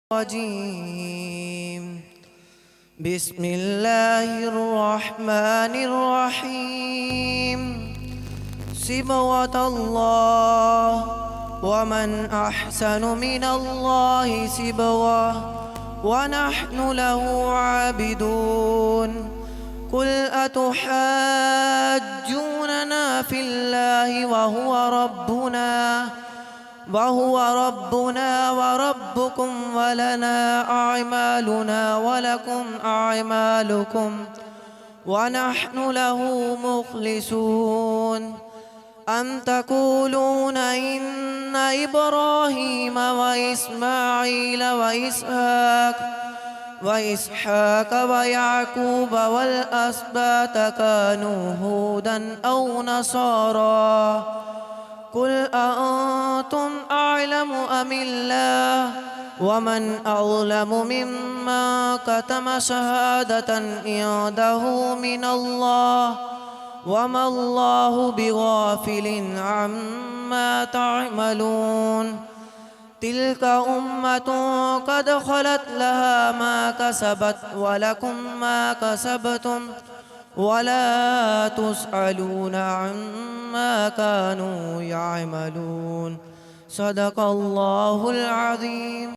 الرجيم. بسم الله الرحمن الرحيم. صبغة الله ومن أحسن من الله صبغة ونحن له عابدون. قل أتحاجوننا في الله وهو ربنا وربكم ولنا أعمالنا ولكم أعمالكم ونحن له مخلصون. أم تقولون إن إبراهيم وإسماعيل وإسحاق ويعقوب والأسباط كانوا هودا أو نصارى؟ قل أأنتم أعلم أم الله؟ ومن أظلم ممن كتم شهادة عنده من الله وما الله بغافل عما تعملون. تلك أمة قد خلت لها ما كسبت ولكم ما كسبتم ولا تسألون عما كانوا يعملون. صدق الله العظيم.